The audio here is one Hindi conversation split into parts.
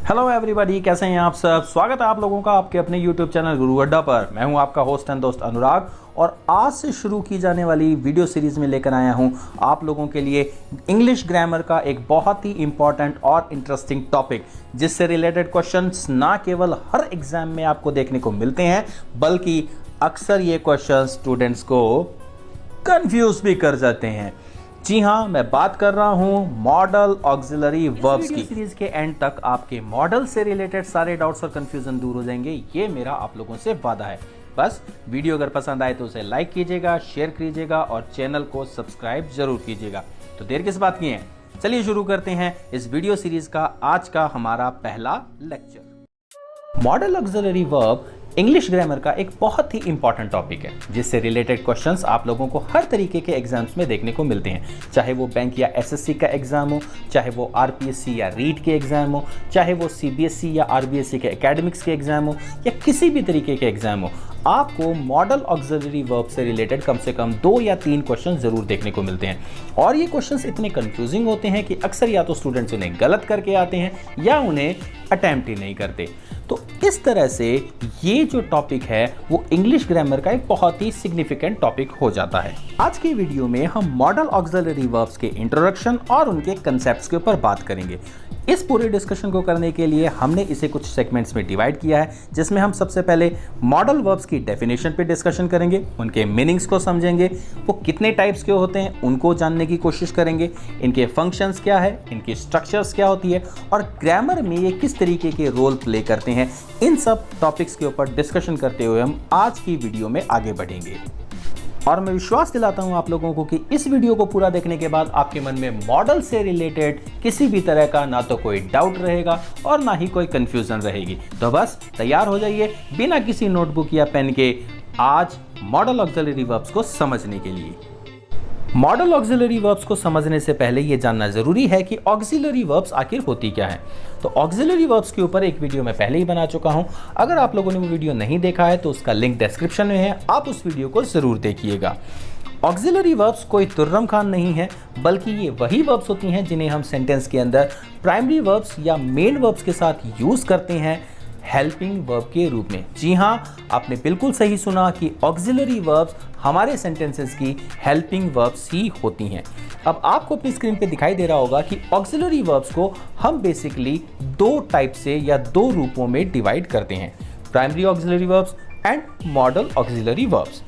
हेलो एवरीबॉडी, कैसे हैं आप सब। स्वागत है आप लोगों का आपके अपने यूट्यूब चैनल गुरु अड्डा पर। मैं हूं आपका होस्ट एंड दोस्त अनुराग और आज से शुरू की जाने वाली वीडियो सीरीज में लेकर आया हूं आप लोगों के लिए इंग्लिश ग्रामर का एक बहुत ही इंपॉर्टेंट और इंटरेस्टिंग टॉपिक, जिससे रिलेटेड क्वेश्चंस ना केवल हर एग्जाम में आपको देखने को मिलते हैं बल्कि अक्सर ये क्वेश्चन स्टूडेंट्स को कंफ्यूज भी कर जाते हैं। जी हाँ, मैं बात कर रहा हूँ मॉडल ऑक्सिलरी वर्ब्स की। सीरीज के एंड तक आपके मॉडल से रिलेटेड सारे डाउट्स और कंफ्यूजन दूर हो जाएंगे, ये मेरा आप लोगों से वादा है। बस वीडियो अगर पसंद आए तो उसे लाइक कीजिएगा, शेयर कीजिएगा और चैनल को सब्सक्राइब जरूर कीजिएगा। तो देर किस बात की है, चलिए शुरू करते हैं इस वीडियो सीरीज का आज का हमारा पहला lecture. Model auxiliary verb English grammar का एक बहुत ही इंपॉर्टेंट टॉपिक है, जिससे रिलेटेड क्वेश्चंस आप लोगों को हर तरीके के एग्जाम्स में देखने को मिलते हैं। चाहे वो बैंक या एसएससी का एग्जाम हो, चाहे वो आरपीएससी या रीट के एग्जाम हो, चाहे वो सीबीएसई या आरबीएससी के एकेडमिक्स के एग्जाम हो या किसी भी तरीके के एग्जाम हो, आपको मॉडल ऑक्सिलरी वर्ब से रिलेटेड कम से कम 2 या 3 क्वेश्चन जरूर देखने को मिलते हैं। और ये क्वेश्चंस इतने कंफ्यूजिंग होते हैं कि अक्सर या तो स्टूडेंट्स उन्हें गलत करके आते हैं या उन्हें अटेम्प्ट ही नहीं करते। तो इस तरह से ये जो टॉपिक है वो इंग्लिश ग्रामर का एक बहुत ही सिग्निफिकेंट टॉपिक हो जाता है। आज के वीडियो में हम मॉडल ऑक्सिलरी वर्ब्स के इंट्रोडक्शन और उनके कंसेप्ट्स के ऊपर बात करेंगे। इस पूरे डिस्कशन को करने के लिए हमने इसे कुछ सेगमेंट्स में डिवाइड किया है, जिसमें हम सबसे पहले मॉडल वर्ब्स की डेफिनेशन पे डिस्कशन करेंगे, उनके मीनिंग्स को समझेंगे, वो कितने टाइप्स के होते हैं उनको जानने की कोशिश करेंगे, इनके फंक्शंस क्या है, इनकी स्ट्रक्चर्स क्या होती है और ग्रामर में ये किस तरीके के रोल प्ले करते हैं। इन सब टॉपिक्स के ऊपर डिस्कशन करते हुए हम आज की वीडियो में आगे बढ़ेंगे। और मैं विश्वास दिलाता हूं आप लोगों को कि इस वीडियो को पूरा देखने के बाद आपके मन में मॉडल से रिलेटेड किसी भी तरह का ना तो कोई डाउट रहेगा और ना ही कोई कंफ्यूजन रहेगी। तो बस तैयार हो जाइए बिना किसी नोटबुक या पेन के आज मॉडल ऑक्सिलरी वर्ब्स को समझने के लिए। मॉडल ऑक्सिलरी वर्ब्स को समझने से पहले यह जानना जरूरी है कि ऑक्सिलरी वर्ब्स आखिर होती क्या है। तो ऑक्सिलरी वर्ब्स के ऊपर एक वीडियो मैं पहले ही बना चुका हूं। अगर आप लोगों ने वो वीडियो नहीं देखा है तो उसका लिंक डिस्क्रिप्शन में है, आप उस वीडियो को जरूर देखिएगा। ऑक्सिलरी वर्ब्स कोई तुर्रम खान नहीं है, बल्कि ये वही वर्ब्स होती हैं जिन्हें हम सेंटेंस के अंदर प्राइमरी वर्ब्स या मेन वर्ब्स के साथ यूज करते हैं हेल्पिंग वर्ब के रूप में। जी हाँ, आपने बिल्कुल सही सुना कि ऑक्सिलरी वर्ब्स हमारे सेंटेंसेस की हेल्पिंग वर्ब्स ही होती हैं। अब आपको अपनी स्क्रीन पे दिखाई दे रहा होगा कि ऑक्सिलरी वर्ब्स को हम बेसिकली 2 टाइप से या 2 रूपों में डिवाइड करते हैं, primary auxiliary verbs and model auxiliary verbs.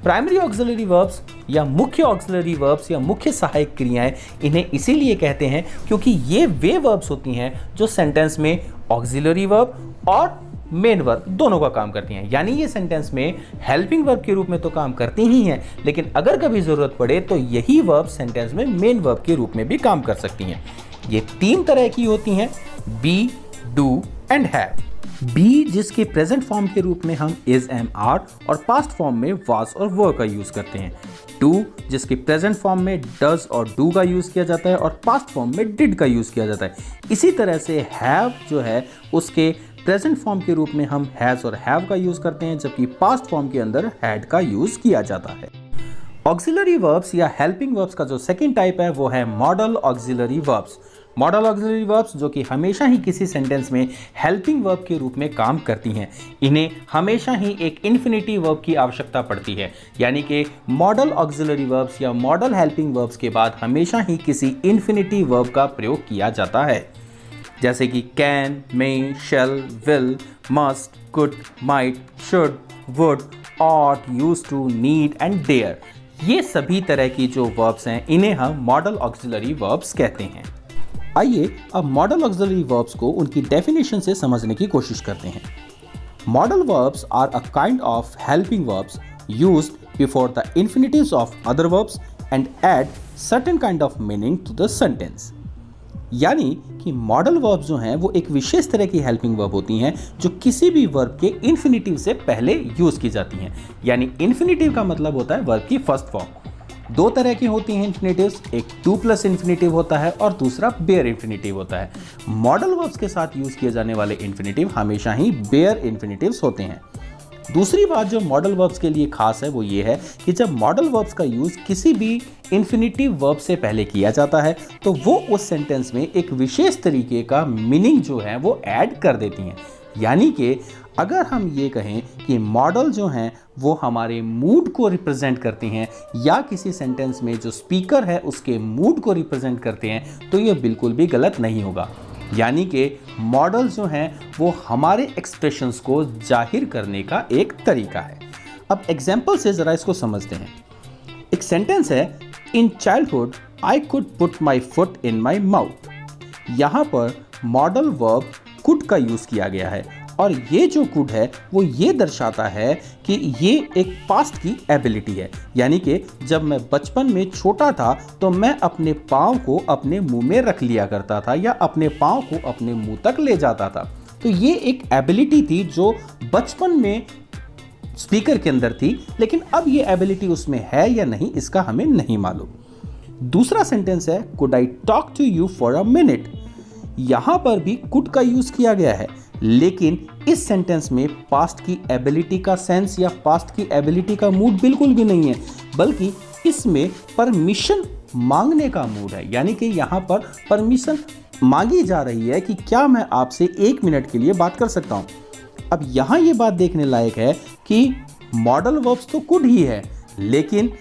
Primary auxiliary verbs या मुख्य ऑक्सिलरी वर्ब्स या मुख्य सहायक क्रियाएं, इन्हें इसीलिए कहते हैं क्योंकि ये वे वर्ब्स होती हैं जो सेंटेंस में ऑक्सिलरी वर्ब और मेन वर्ब दोनों का काम करती हैं। यानी ये सेंटेंस में हेल्पिंग वर्ब के रूप में तो काम करती ही हैं, लेकिन अगर कभी जरूरत पड़े तो यही वर्ब सेंटेंस में मेन वर्ब के रूप में भी काम कर सकती हैं। ये 3 तरह की होती हैं, be, do and have. Be जिसके प्रेजेंट फॉर्म के रूप में हम इज, एम, आर और पास्ट फॉर्म में वाज और वर का यूज करते हैं। डू जिसके प्रेजेंट फॉर्म में डज और डू का यूज किया जाता है और पास्ट फॉर्म में डिड का यूज किया जाता है। इसी तरह से हैव जो है उसके प्रेजेंट फॉर्म के रूप में हम हैज और हैव का यूज करते हैं, जबकि पास्ट फॉर्म के अंदर हैड का यूज किया जाता है। ऑक्सिलरी वर्ब्स या हेल्पिंग वर्ब्स का जो सेकंड टाइप है वो है model auxiliary verbs. Model auxiliary verbs जो कि हमेशा ही किसी सेंटेंस में हेल्पिंग वर्ब के रूप में काम करती हैं। इन्हें हमेशा ही एक इन्फिनिटिव वर्ब की आवश्यकता पड़ती है, यानी कि मॉडल ऑक्सिलरी वर्ब्स या मॉडल हेल्पिंग वर्ब्स के बाद हमेशा ही किसी इन्फिनिटिव वर्ब का प्रयोग किया जाता है, जैसे कि can, may, shall, will, must, could, might, should, would, ought, used to, need and dare. ये सभी तरह की जो वर्ब्स हैं इन्हें हम मॉडल ऑक्सिलरी वर्ब्स कहते हैं। आइए अब मॉडल ऑक्सिलरी वर्ब्स को उनकी डेफिनेशन से समझने की कोशिश करते हैं। Modal verbs are a kind of helping verbs used before the infinitives of other verbs and add certain kind of meaning to the sentence. यानी कि मॉडल वर्ब जो हैं वो एक विशेष तरह की हेल्पिंग वर्ब होती हैं जो किसी भी वर्ब के इन्फिनिटिव से पहले यूज की जाती हैं। यानी इन्फिनिटिव का मतलब होता है वर्ब की फर्स्ट फॉर्म। 2 तरह की होती हैं इन्फिनिटिव्स, एक 2+ इन्फिनिटिव होता है और दूसरा बेयर इन्फिनिटिव होता है। मॉडल वर्ब्स के साथ यूज किए जाने वाले इन्फिनिटिव हमेशा ही बेयर इन्फिनिटिव्स होते हैं। दूसरी बात जो मॉडल वर्ब्स के लिए खास है वो ये है कि जब मॉडल वर्ब्स का यूज किसी भी इन्फिनिटिव वर्ब से पहले किया जाता है तो वो उस सेंटेंस में एक विशेष तरीके का मीनिंग जो है वो ऐड कर देती हैं। यानी कि अगर हम ये कहें कि मॉडल जो हैं वो हमारे मूड को रिप्रेजेंट करती हैं या किसी सेंटेंस में जो स्पीकर है उसके मूड को रिप्रेजेंट करते हैं तो ये बिल्कुल भी गलत नहीं होगा। यानी कि मॉडल जो हैं वो हमारे एक्सप्रेशंस को जाहिर करने का एक तरीका है। अब एग्जाम्पल से ज़रा इसको समझते हैं। एक सेंटेंस है, in childhood I could put my foot in my mouth. यहाँ पर मॉडल वर्ब कुड का यूज़ किया गया है और ये जो कुड है वो ये दर्शाता है कि ये एक पास्ट की एबिलिटी है। यानी कि जब मैं बचपन में छोटा था तो मैं अपने पाँव को अपने मुंह में रख लिया करता था या अपने पाँव को अपने मुंह तक ले जाता था। तो ये एक एबिलिटी थी जो बचपन में स्पीकर के अंदर थी, लेकिन अब ये एबिलिटी उसमें है या नहीं इसका हमें नहीं मालूम। दूसरा सेंटेंस है, could I talk to you for a minute. यहाँ पर भी कुड का यूज़ किया गया है, लेकिन इस सेंटेंस में पास्ट की एबिलिटी का सेंस या पास्ट की एबिलिटी का मूड बिल्कुल भी नहीं है, बल्कि इसमें परमिशन मांगने का मूड है। यानी कि यहाँ पर परमिशन मांगी जा रही है कि क्या मैं आपसे 1 मिनट के लिए बात कर सकता हूँ। अब यहाँ ये बात देखने लायक है कि मॉडल वर्ब्स तो कुड ही है, लेकिन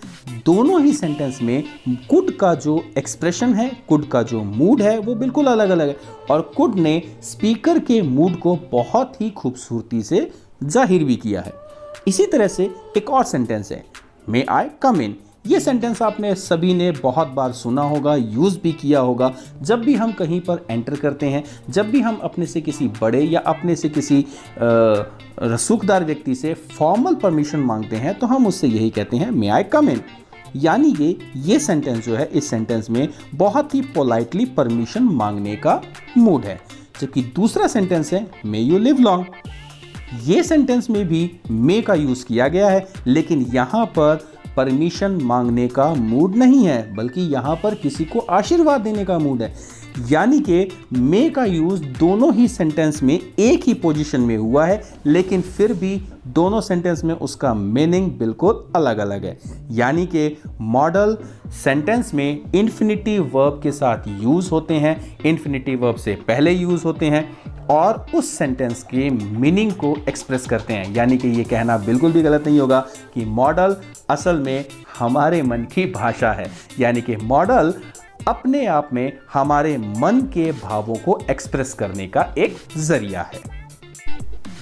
दोनों ही सेंटेंस में कुड का जो एक्सप्रेशन है, कुड का जो मूड है वो बिल्कुल अलग अलग है और कुड ने स्पीकर के मूड को बहुत ही खूबसूरती से जाहिर भी किया है। इसी तरह से एक और सेंटेंस है, मे आई कम इन। ये सेंटेंस आपने सभी ने बहुत बार सुना होगा, यूज़ भी किया होगा। जब भी हम कहीं पर एंटर करते हैं, जब भी हम अपने से किसी बड़े या अपने से किसी रसूखदार व्यक्ति से फॉर्मल परमिशन मांगते हैं तो हम उससे यही कहते हैं, मे आई कम इन। यानी कि ये सेंटेंस जो है, इस सेंटेंस में बहुत ही पोलाइटली परमिशन मांगने का मूड है। जबकि दूसरा सेंटेंस है, मे यू लिव लॉन्ग। ये सेंटेंस में भी मे का यूज़ किया गया है, लेकिन यहाँ पर परमिशन मांगने का मूड नहीं है, बल्कि यहाँ पर किसी को आशीर्वाद देने का मूड है। यानी कि मे का यूज़ दोनों ही सेंटेंस में एक ही पोजीशन में हुआ है, लेकिन फिर भी दोनों सेंटेंस में उसका मीनिंग बिल्कुल अलग अलग है। यानी कि मॉडल सेंटेंस में इन्फिनिटिव वर्ब के साथ यूज़ होते हैं, इन्फिनिटिव वर्ब से पहले यूज़ होते हैं और उस सेंटेंस के मीनिंग को एक्सप्रेस करते हैं। यानी कि ये कहना बिल्कुल भी गलत नहीं होगा कि मॉडल असल में हमारे मन की भाषा है। यानी कि मॉडल अपने आप में हमारे मन के भावों को एक्सप्रेस करने का एक जरिया है।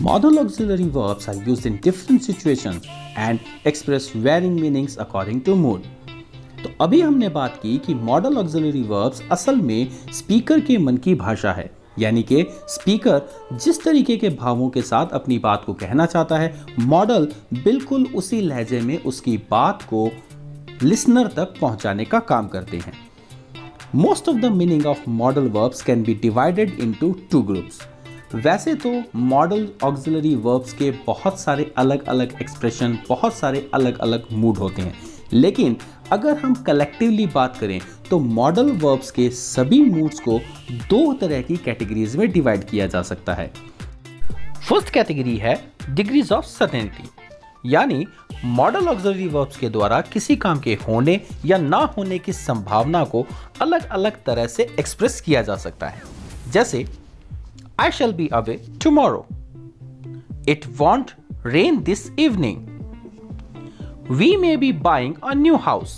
Modal auxiliary verbs are used in different situations and express varying meanings according to mood. तो अभी हमने बात की कि मॉडल ऑक्सिलरी वर्ब्स असल में स्पीकर के मन की भाषा है। यानी कि स्पीकर जिस तरीके के भावों के साथ अपनी बात को कहना चाहता है, मॉडल बिल्कुल उसी लहजे में उसकी बात को लिसनर तक पहुंचाने का काम करते हैं। Most of the meaning of modal verbs can be divided into two groups. वैसे तो मॉडल ऑक्सिलरी वर्ब्स के बहुत सारे अलग अलग एक्सप्रेशन, बहुत सारे अलग अलग मूड होते हैं, लेकिन अगर हम कलेक्टिवली बात करें तो मॉडल वर्ब्स के सभी मूड्स को 2 तरह की कैटेगरीज में डिवाइड किया जा सकता है। फर्स्ट कैटेगरी है डिग्रीज ऑफ सर्टेनिटी, यानी मॉडल ऑक्सिलरी वर्ब्स के द्वारा किसी काम के होने या ना होने की संभावना को अलग अलग तरह से एक्सप्रेस किया जा सकता है। जैसे I shall be away tomorrow. It won't rain this evening. We may be buying a new house.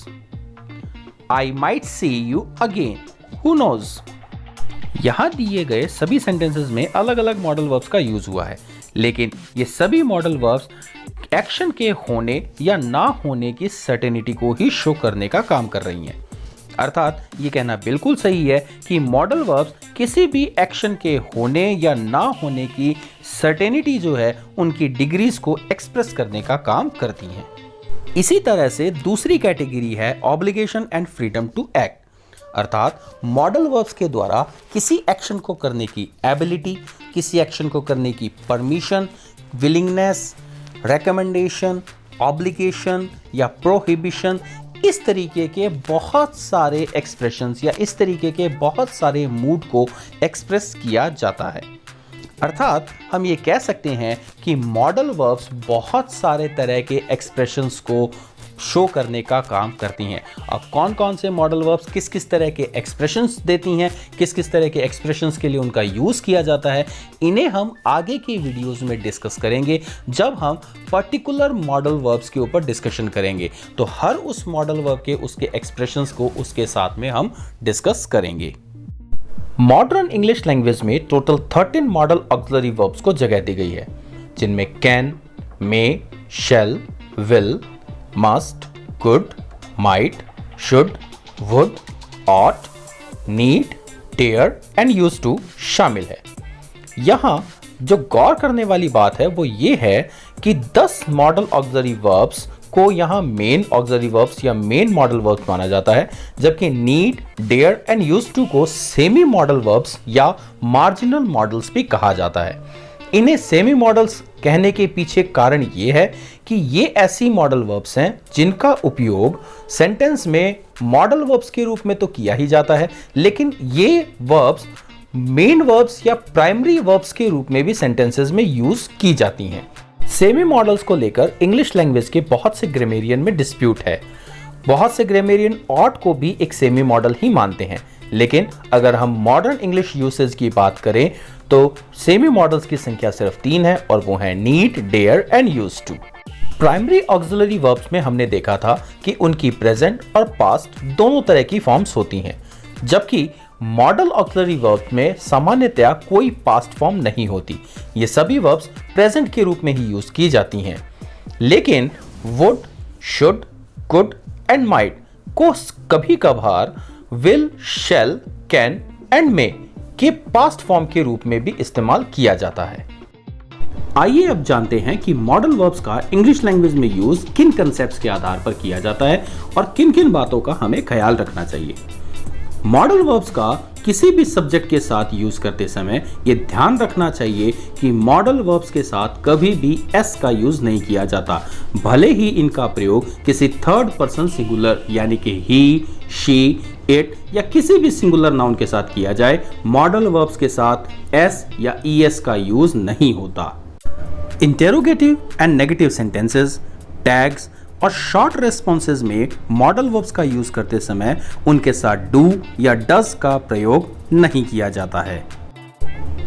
I might see you again. Who knows? यहाँ दिए गए सभी सेंटेंसेस में अलग अलग मॉडल वर्ब्स का यूज हुआ है, लेकिन ये सभी मॉडल वर्ब्स एक्शन के होने या ना होने की सर्टेनिटी को ही शो करने का काम कर रही हैं। अर्थात ये कहना बिल्कुल सही है कि मॉडल वर्ब्स किसी भी एक्शन के होने या ना होने की सर्टेनिटी जो है उनकी डिग्रीज को एक्सप्रेस करने का काम करती हैं। इसी तरह से दूसरी कैटेगरी है obligation and freedom to act, अर्थात मॉडल वर्ब्स के द्वारा किसी एक्शन को करने की एबिलिटी, किसी एक्शन को करने की परमिशन, विलिंगनेस, रिकमेंडेशन, ऑब्लिगेशन या प्रोहिबिशन, इस तरीके के बहुत सारे एक्सप्रेशंस या इस तरीके के बहुत सारे मूड को एक्सप्रेस किया जाता है। अर्थात हम ये कह सकते हैं कि मॉडल वर्ब्स बहुत सारे तरह के एक्सप्रेशंस को शो करने का काम करती हैं। अब कौन कौन से मॉडल वर्ब्स किस किस तरह के एक्सप्रेशंस देती हैं, किस किस तरह के एक्सप्रेशंस के लिए उनका यूज़ किया जाता है, इन्हें हम आगे की वीडियोस में डिस्कस करेंगे जब हम पर्टिकुलर मॉडल वर्ब्स के ऊपर डिस्कशन करेंगे। तो हर उस मॉडल वर्ब के उसके एक्सप्रेशंस को उसके साथ में हम डिस्कस करेंगे। मॉडर्न इंग्लिश लैंग्वेज में टोटल 13 मॉडल ऑक्सिलरी वर्ब्स को जगह दी गई है, जिनमें can, may, shall, will, must, could, might, should, would, ought, need, dare and used to शामिल है। यहां जो गौर करने वाली बात है वो ये है कि 10 मॉडल ऑक्सिलरी वर्ब्स को यहां मेन ऑक्सिलरी वर्ब्स या मेन मॉडल वर्ब्स माना जाता है, जबकि need, dare and used to को सेमी मॉडल वर्ब्स या मार्जिनल मॉडल्स भी कहा जाता है। इन्हें सेमी मॉडल्स कहने के पीछे कारण ये है कि ये ऐसी मॉडल वर्ब्स हैं जिनका उपयोग सेंटेंस में मॉडल वर्ब्स के रूप में तो किया ही जाता है, लेकिन ये वर्ब्स मेन वर्ब्स या प्राइमरी वर्ब्स के रूप में भी सेंटेंसेस में यूज की जाती हैं। सेमी मॉडल्स को लेकर इंग्लिश लैंग्वेज के बहुत से ग्रामेरियन में डिस्प्यूट है। बहुत से ग्रामेरियन ऑट को भी एक सेमी मॉडल ही मानते हैं, लेकिन अगर हम मॉडर्न इंग्लिश यूसेज की बात करें तो सेमी मॉडल्स की संख्या सिर्फ 3 है और वो है need, dare and used to. Primary auxiliary verbs में हमने देखा था कि उनकी प्रेजेंट और पास्ट दोनों तरह की फॉर्म्स होती हैं, जबकि मॉडल ऑक्सिलरी वर्ब्स में सामान्यतया कोई पास्ट फॉर्म नहीं होती। ये सभी वर्ब्स प्रेजेंट के रूप में ही यूज की जाती हैं, लेकिन would, should, could and might को कभी कभार will, shall, can and may के पास्ट फॉर्म के रूप में भी इस्तेमाल किया जाता है। आइए अब जानते हैं कि मॉडल वर्ब्स का इंग्लिश लैंग्वेज में यूज किन कंसेप्ट्स के आधार पर किया जाता है और किन किन बातों का हमें ख्याल रखना चाहिए। मॉडल वर्ब्स का किसी भी सब्जेक्ट के साथ यूज करते समय यह ध्यान रखना चाहिए कि मॉडल वर्ब्स के साथ कभी भी एस का यूज नहीं किया जाता, भले ही इनका प्रयोग किसी थर्ड पर्सन सिंगुलर यानी कि ही, शी, इट या किसी भी सिंगुलर नाउन के साथ किया जाए। मॉडल वर्ब्स के साथ एस या ईएस का यूज नहीं होता। Interrogative and negative sentences, tags और शॉर्ट रेस्पॉन्सेज में मॉडल वर्ब्स का यूज करते समय उनके साथ डू या डज का प्रयोग नहीं किया जाता है।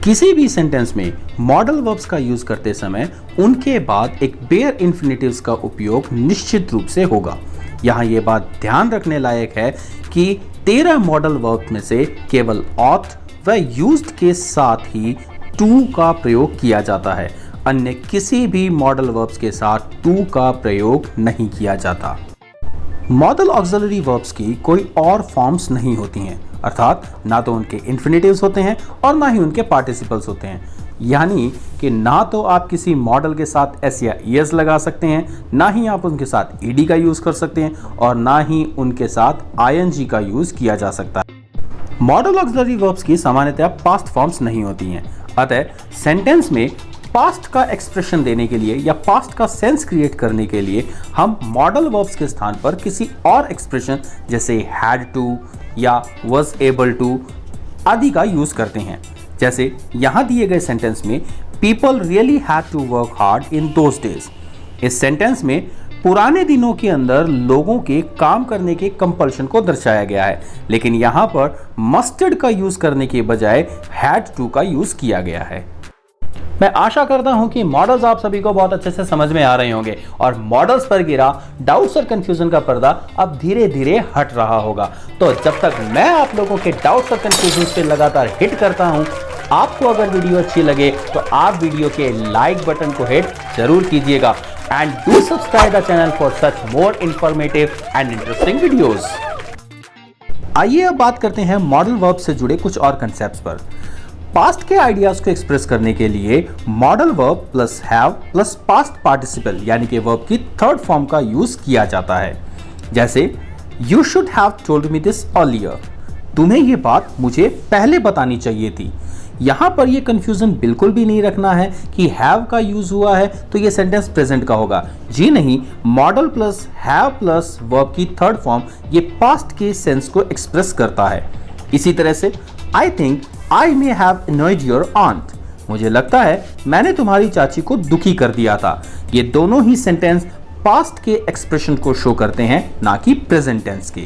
किसी भी सेंटेंस में मॉडल वर्ब्स का यूज करते समय उनके बाद एक बेयर इन्फिनिटिव्स का उपयोग निश्चित रूप से होगा। यहाँ ये बात ध्यान रखने लायक है कि 13 मॉडल वर्ब में से केवल ऑट व यूज्ड के साथ ही टू का प्रयोग किया जाता है, अन्य किसी भी मॉडल वर्ब्स के साथ टू का प्रयोग नहीं किया जाता। मॉडल ऑक्सिलरी वर्ब्स की कोई और फॉर्म्स नहीं होती हैं, अर्थात ना तो उनके इन्फिनिटिव्स होते हैं और ना ही उनके पार्टिसिपल्स होते हैं। यानी कि ना तो आप किसी मॉडल के साथ एस या ईएस लगा सकते हैं, ना ही आप उनके साथ ईडी का यूज कर सकते हैं और ना ही उनके साथ आईएनजी का यूज किया जा सकता है। मॉडल ऑक्सिलरी वर्ब्स की सामान्यतः पास्ट फॉर्म्स नहीं होती हैं, अतः सेंटेंस में पास्ट का एक्सप्रेशन देने के लिए या पास्ट का सेंस क्रिएट करने के लिए हम मॉडल वर्ब्स के स्थान पर किसी और एक्सप्रेशन जैसे हैड टू या वाज एबल टू आदि का यूज करते हैं। जैसे यहां दिए गए सेंटेंस में people really had to work hard in those days. इस सेंटेंस में पुराने दिनों के अंदर लोगों के काम करने के कंपल्शन को दर्शाया गया है, लेकिन यहां पर मस्टर्ड का यूज करने के बजाय हैड टू का यूज किया गया है। मैं आशा करता हूं कि मॉडल्स आप सभी को बहुत अच्छे से समझ में आ रहे होंगे और मॉडल्स पर गिरा डाउट्स और कंफ्यूजन का पर्दा अब धीरे धीरे हट रहा होगा। तो जब तक मैं आप लोगों के डाउट्स और कंफ्यूजन पे लगातार हिट करता हूं, आपको अगर वीडियो अच्छी लगे तो आप वीडियो के लाइक बटन को हिट जरूर कीजिएगा and do subscribe the channel for such more informative and interesting videos. आइए अब बात करते हैं मॉडल वर्ब से जुड़े कुछ और कंसेप्ट्स पर। पास्ट के आइडियाज को एक्सप्रेस करने के लिए modal verb plus have plus past participle यानी कि वर्ब की थर्ड फॉर्म का यूज किया जाता है। जैसे you should have told me this earlier, तुम्हें यह बात मुझे पहले बतानी चाहिए थी। यहां पर यह कंफ्यूजन बिल्कुल भी नहीं रखना है कि हैव का यूज हुआ है तो यह सेंटेंस प्रेजेंट का होगा। जी नहीं, model plus have plus verb की थर्ड फॉर्म ये पास्ट के सेंस को एक्सप्रेस करता है। इसी तरह से I think I may have annoyed your aunt, मुझे लगता है मैंने तुम्हारी चाची को दुखी कर दिया था। ये दोनों ही सेंटेंस पास्ट के एक्सप्रेशन को शो करते हैं, ना कि प्रेजेंट टेंस के।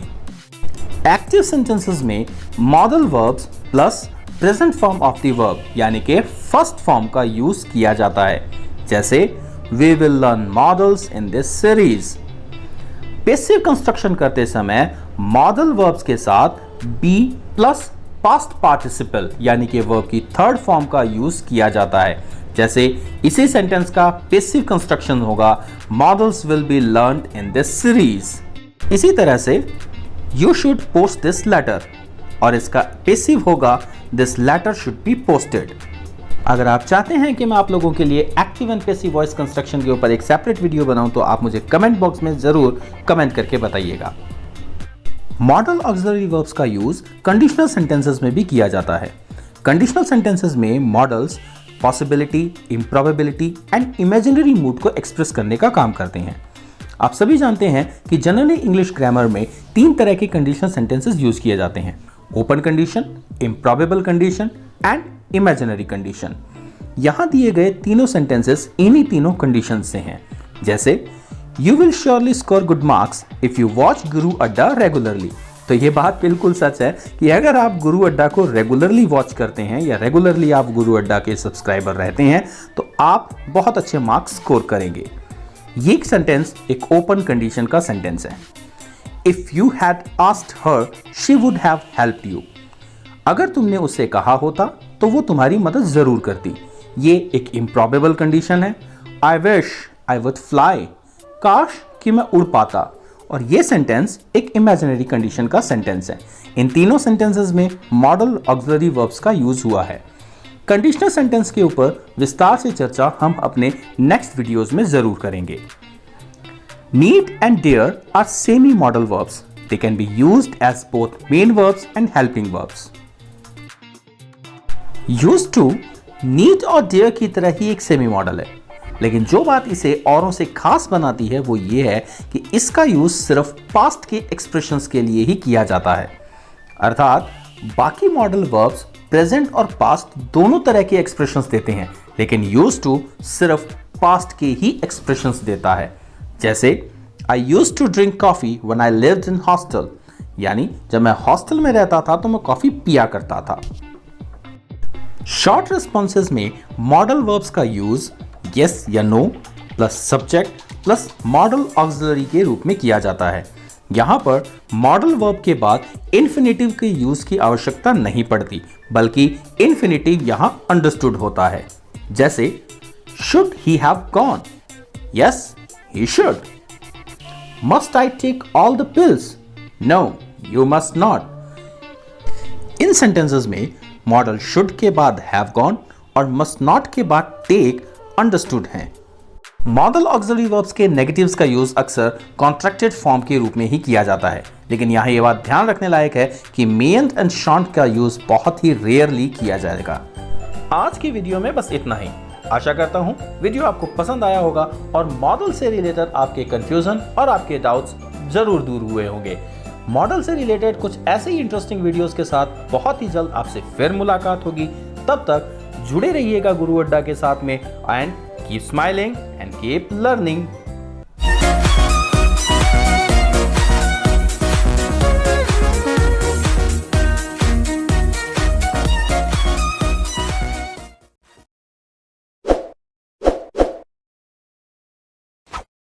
एक्टिव सेंटेंसेस में modal verbs plus present form of the verb यानी कि फर्स्ट फॉर्म का यूज किया जाता है, जैसे we will learn modals in this series. Passive construction करते समय मॉडल वर्ब्स के साथ बी प्लस पास्ट पार्टिसिपल यानी कि वर्ब की थर्ड फॉर्म का यूज किया जाता है, जैसे इसी सेंटेंस का पैसिव कंस्ट्रक्शन होगा modals will be learned in this series. इसी तरह से you should post this letter और इसका पैसिव होगा this letter should be posted. अगर आप चाहते हैं कि मैं आप लोगों के लिए active and passive voice construction के ऊपर एक सेपरेट वीडियो बनाऊं तो आप मुझे कमेंट बॉक्स में जरूर कमेंट करके बताइएगा। मॉडल ऑक्सिलरी वर्ब्स का यूज कंडीशनल सेंटेंसेस में भी किया जाता है। कंडीशनल सेंटेंसेस में modals possibility, improbability and imaginary mood को एक्सप्रेस करने का काम करते हैं। आप सभी जानते हैं कि जनरली इंग्लिश ग्रामर में 3 तरह के कंडीशनल सेंटेंसेस यूज किए जाते हैं, open condition, improbable condition and imaginary condition. यहां दिए गए तीनों सेंटेंसेस इन्हीं तीनों कंडीशन से हैं, जैसे you will surely score good marks if you watch गुरु अड्डा रेगुलरली। तो ये बात बिल्कुल सच है कि अगर आप गुरु अड्डा को रेगुलरली वॉच करते हैं या रेगुलरली आप गुरु अड्डा के सब्सक्राइबर रहते हैं तो आप बहुत अच्छे मार्क्स स्कोर करेंगे। ये सेंटेंस एक ओपन कंडीशन का सेंटेंस है। If you had asked her she would have helped you. अगर तुमने उससे कहा होता तो वो तुम्हारी मदद जरूर करती। ये एक इम्प्रॉबेबल कंडीशन है। I wish I would fly. काश कि मैं उड़ पाता। और ये सेंटेंस एक इमेजिनरी कंडीशन का सेंटेंस है। इन तीनों सेंटेंसेस में मॉडल ऑक्सिलरी वर्ब्स का यूज हुआ है। कंडीशनल सेंटेंस के ऊपर विस्तार से चर्चा हम अपने नेक्स्ट वीडियोस में जरूर करेंगे। Need and dare are semi-modal verbs. They can be used as both main verbs and helping verbs. Used to, need और dare की तरह ही एक सेमी मॉडल है, लेकिन जो बात इसे औरों से खास बनाती है वो ये है कि इसका यूज सिर्फ पास्ट के एक्सप्रेशंस के लिए ही किया जाता है। अर्थात बाकी मॉडल वर्ब्स प्रेजेंट और पास्ट दोनों तरह के एक्सप्रेशंस देते हैं, लेकिन यूज टू सिर्फ पास्ट के ही एक्सप्रेशंस देता है, जैसे I used to drink coffee when I lived in hostel, यानी जब मैं हॉस्टल में रहता था तो मैं कॉफी पिया करता था। शॉर्ट रिस्पॉन्सेज में मॉडल वर्ब्स का यूज यस या no plus subject plus modal auxiliary के रूप में किया जाता है। यहां पर मॉडल वर्ब के बाद इन्फिनेटिव के यूज की आवश्यकता नहीं पड़ती, बल्कि इन्फिनेटिव यहां अंडरस्टूड होता है, जैसे should he have gone, yes he should. Must I take all the pills? No, you must not. In sentences में मॉडल should के बाद have gone और must not के बाद take understood हैं। मॉडल ऑक्सिलरी वर्ब्स के नेगेटिव्स का यूज अक्सर कॉन्ट्रैक्टेड फॉर्म के रूप में ही किया जाता है, लेकिन यहाँ ये बात ध्यान रखने लायक है कि मेंट एंड शॉन्ट का यूज बहुत ही रेयरली किया जाएगा। आज की वीडियो में बस इतना ही। आशा करता हूं वीडियो आपको पसंद आया होगा और मॉडल से रिलेटेड आपके कंफ्यूजन और आपके डाउट्स जरूर दूर हुए होंगे। मॉडल से रिलेटेड कुछ ऐसे ही इंटरेस्टिंग वीडियोस के साथ बहुत ही जल्द आपसे फिर मुलाकात होगी। तब तक जुड़े रहिएगा गुरु अड्डा के साथ में and keep smiling and keep learning.